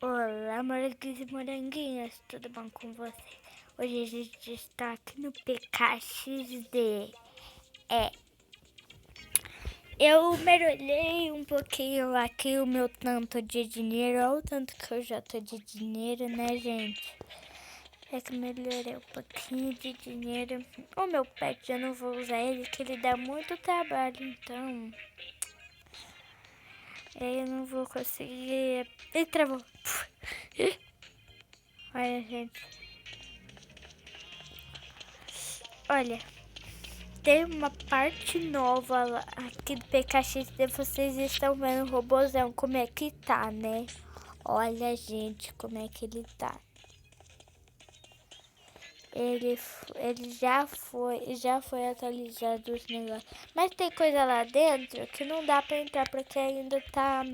Olá, moranguinhos e moranguinhas, tudo bom com vocês? Hoje a gente está aqui no PKXD. É, eu mergulhei um pouquinho aqui o meu tanto de dinheiro, olha o tanto que eu já tô de dinheiro, né, gente? É que eu melhorei um pouquinho de dinheiro. O meu pet, eu não vou usar ele, que ele dá muito trabalho, então eu não vou conseguir. Ele travou. Olha, gente. Olha, tem uma parte nova lá, aqui do PKXD. Vocês estão vendo o robôzão como é que tá, né? Olha, gente, como é que ele tá. Ele já foi atualizado os negócios. Mas tem coisa lá dentro que não dá pra entrar porque ainda tá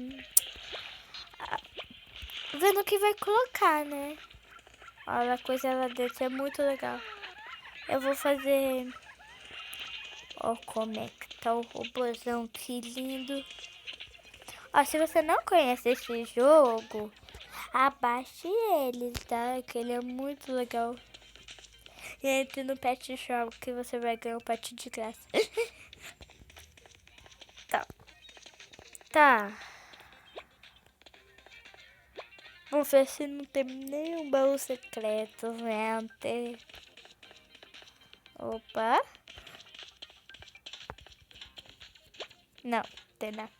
vendo o que vai colocar, né? Olha, a coisa lá dentro é muito legal. Eu vou fazer... Ó, como é que tá o robôzão, que lindo. Ó, se você não conhece esse jogo, abaixe ele, tá? Que ele é muito legal. E entre no Pet Shop que você vai ganhar um pet de graça. Tá. Tá. Vamos ver se não tem nenhum baú secreto, gente. Opa. Não, tem não.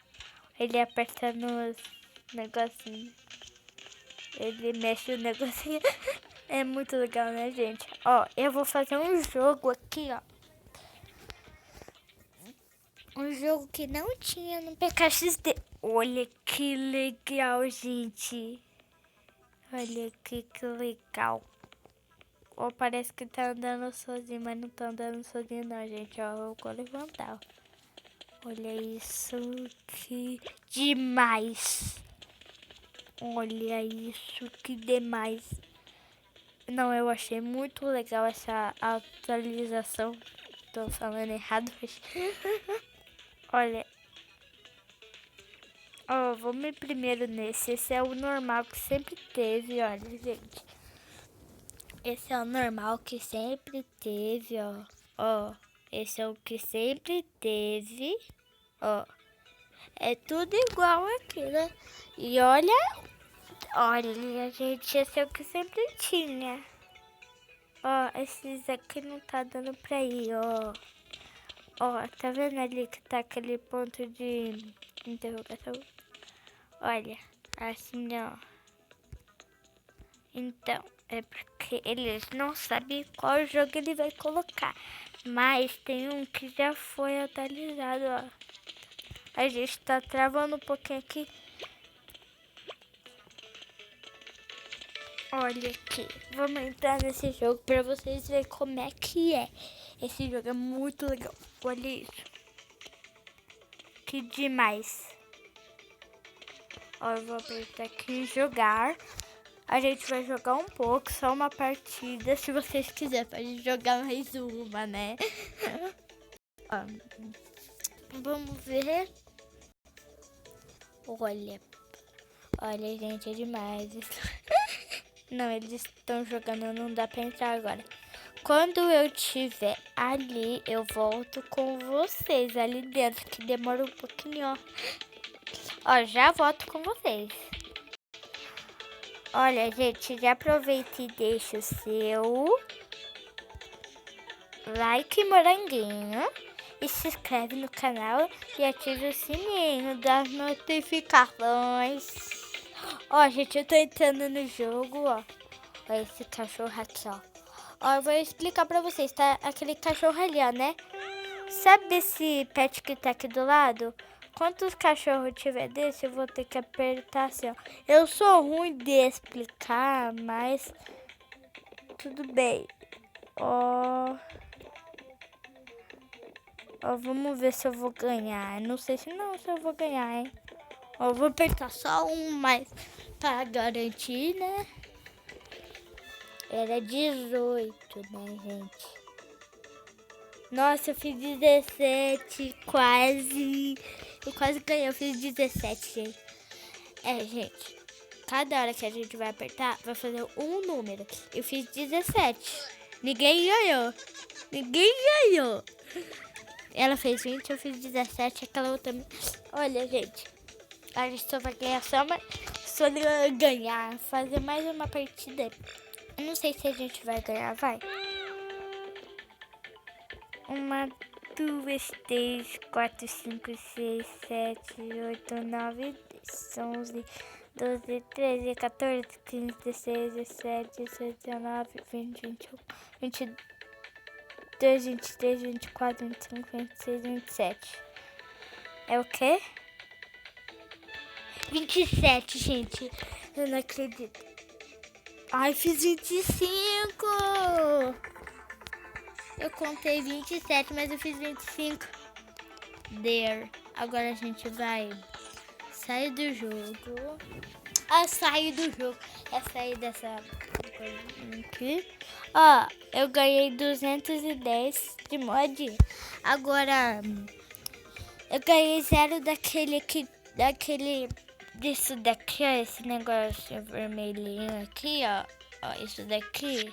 Ele aperta nos negocinhos. Ele mexe o negocinho. É muito legal, né, gente? Ó, eu vou fazer um jogo aqui, ó. Um jogo que não tinha no PKXD. Olha que legal, gente. Olha que legal. Ó, parece que tá andando sozinho, mas não tá andando sozinho não, gente. Ó, eu vou levantar. Ó. Olha isso, que demais. Olha isso, que demais. Não, eu achei muito legal essa atualização. Tô falando errado. Olha. Ó, vamos ir primeiro nesse. Esse é o normal que sempre teve, olha, gente. Esse é o normal que sempre teve, ó. Ó, esse é o que sempre teve. Ó, é tudo igual aqui, né? E olha, gente, esse é o que sempre tinha. Ó, esses aqui não tá dando pra ir, ó. Ó, tá vendo ali que tá aquele ponto de interrogação? Olha, assim, ó. Então, é porque eles não sabem qual jogo ele vai colocar. Mas tem um que já foi atualizado, ó. A gente tá travando um pouquinho aqui. Olha aqui, vamos entrar nesse jogo pra vocês verem como é que é. Esse jogo é muito legal. Olha isso. Que demais. Ó, eu vou apertar aqui em jogar. A gente vai jogar um pouco, só uma partida. Se vocês quiserem, pode jogar mais uma, né? Ó, vamos ver. Olha, gente, é demais. Não, eles estão jogando, não dá pra entrar agora. Quando eu estiver ali, eu volto com vocês ali dentro, que demora um pouquinho, ó. Ó, já volto com vocês. Olha, gente, já aproveita e deixa o seu like, moranguinho, e se inscreve no canal e ativa o sininho das notificações. Ó, gente, eu tô entrando no jogo, ó. Olha esse cachorro aqui, ó. Ó, eu vou explicar pra vocês, tá? Aquele cachorro ali, ó, né? Sabe esse pet que tá aqui do lado? Quantos cachorros tiver desse, eu vou ter que apertar assim, ó. Eu sou ruim de explicar, mas tudo bem. Ó, vamos ver se eu vou ganhar. Não sei se eu vou ganhar, hein? Ó, eu vou apertar só um, mas pra garantir, né? Era 18, né, gente? Nossa, eu fiz 17, quase. Eu quase ganhei, eu fiz 17, gente. É, gente. cada hora que a gente vai apertar, vai fazer um número. Eu fiz 17. Ninguém ganhou. Ninguém ganhou. Ela fez 20, eu fiz 17, aquela outra... Olha, gente, a gente só vai ganhar só ganhar, fazer mais uma partida. Eu não sei se a gente vai ganhar, vai. 1, 2, 3, 4, 5, 6, 7, 8, 9, 10, 11, 12, 13, 14, 15, 16, 17, 18, 19, 20, 21, 22, 23, 24, 25, 26, 27. É o quê? 27, gente. Eu não acredito. Ai, fiz 25. Eu contei 27, mas eu fiz 25. There. Agora a gente vai sair do jogo. Sair do jogo. É sair dessa coisa aqui. Ó, eu ganhei 210 de mod. Agora, eu ganhei 0 disso daqui, ó. Esse negócio vermelhinho aqui, ó. Ó, isso daqui.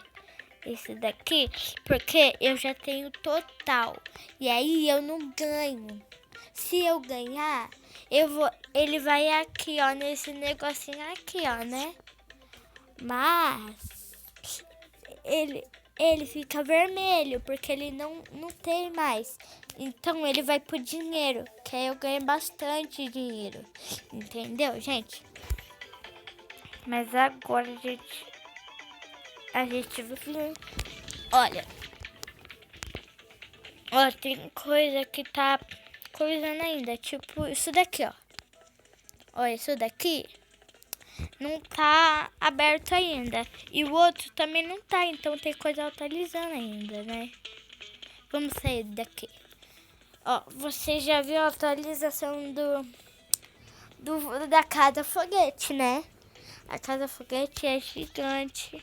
Esse daqui, porque eu já tenho total. E aí eu não ganho. Se eu ganhar, ele vai aqui, ó, nesse negocinho aqui, ó, né? Mas ele fica vermelho, porque ele não tem mais. Então ele vai pro dinheiro, que aí eu ganho bastante dinheiro. Entendeu, gente? Mas agora, a gente vai... Olha. Ó, tem coisa que tá coisando ainda. Tipo, isso daqui, ó. Ó, isso daqui não tá aberto ainda. E o outro também não tá. Então tem coisa atualizando ainda, né? Vamos sair daqui. Ó, você já viu a atualização da Casa Foguete, né? A Casa Foguete é gigante.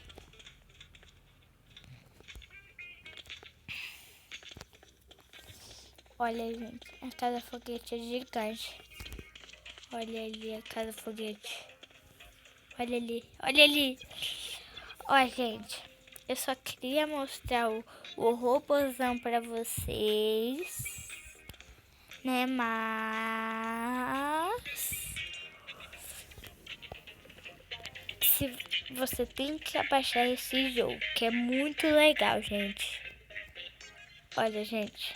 Olha, gente, a Casa Foguete é gigante. Olha ali a Casa Foguete. Olha ali, olha ali. Ó, gente, eu só queria mostrar o robôzão pra vocês, né? Mas você tem que abaixar esse jogo, que é muito legal, gente. Olha, gente.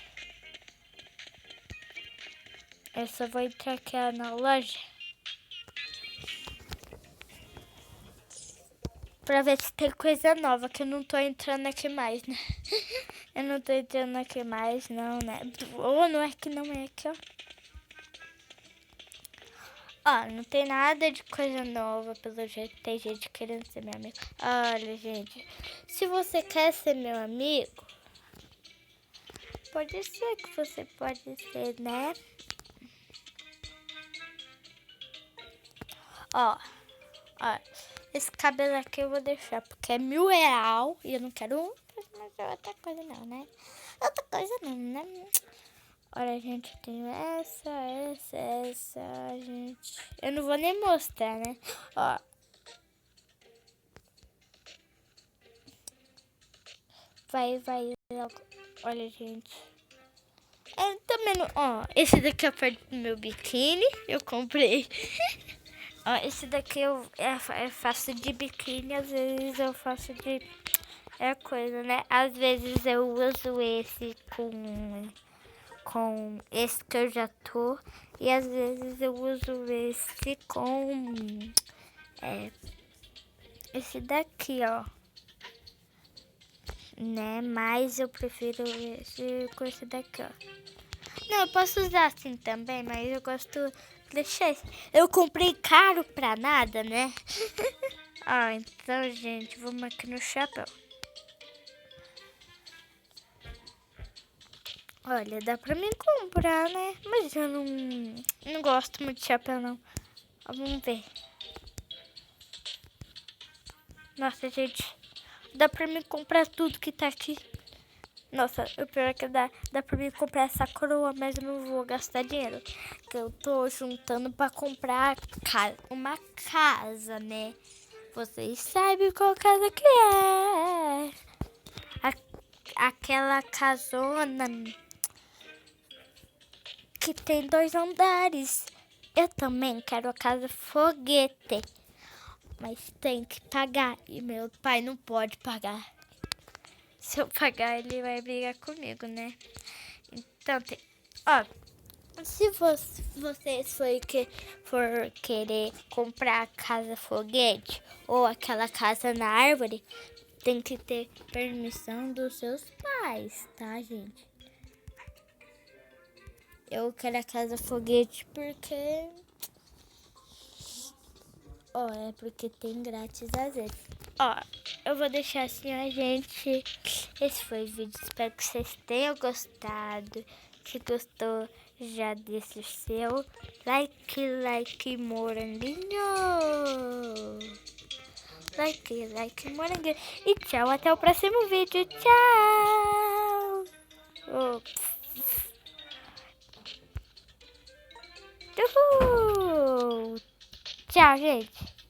Eu só vou entrar aqui na loja pra ver se tem coisa nova, que eu não tô entrando aqui mais, né? Eu não tô entrando aqui mais, não, né? Ou não é que não é aqui, ó. Ó, não tem nada de coisa nova, pelo jeito. Tem gente querendo ser meu amigo. Olha, gente, se você quer ser meu amigo, pode ser que você pode ser, né? Ó, esse cabelo aqui eu vou deixar, porque é R$ 1.000 e eu não quero fazer outra coisa não, né? Outra coisa não, né? Olha, gente, tem essa, gente. Eu não vou nem mostrar, né? Ó. Vai logo. Olha, gente. Eu também não... Ó, esse daqui é perto do meu biquíni. Eu comprei. Ó, esse daqui eu faço de biquíni, às vezes eu faço de coisa, né? Às vezes eu uso esse com esse que eu já tô, e às vezes eu uso esse com esse daqui, ó, né? Mas eu prefiro esse com esse daqui, ó. Não, eu posso usar assim também, mas eu gosto de deixar esse. Eu comprei caro pra nada, né? Ó, então, gente, vamos aqui no chapéu. Olha, dá pra mim comprar, né? Mas eu não gosto muito de chapéu, não. Ó, vamos ver. Nossa, gente, dá pra mim comprar tudo que tá aqui. Nossa, o pior é que dá pra mim comprar essa coroa, mas eu não vou gastar dinheiro. que eu tô juntando pra comprar uma casa, né? Vocês sabem qual casa que é. Aquela casona que tem 2 andares. Eu também quero a casa foguete, mas tem que pagar e meu pai não pode pagar. Se eu pagar, ele vai brigar comigo, né? Então, ó, se vocês for querer comprar a casa foguete ou aquela casa na árvore, tem que ter permissão dos seus pais, tá, gente? Eu quero a casa foguete porque... Ó, é porque tem grátis às vezes. Ó, eu vou deixar assim, ó, gente. Esse foi o vídeo. Espero que vocês tenham gostado. Se gostou, já deixa o seu like, moranguinho. Like, moranguinho. E tchau, até o próximo vídeo. Tchau. Oh. Uhul. Tchau, gente.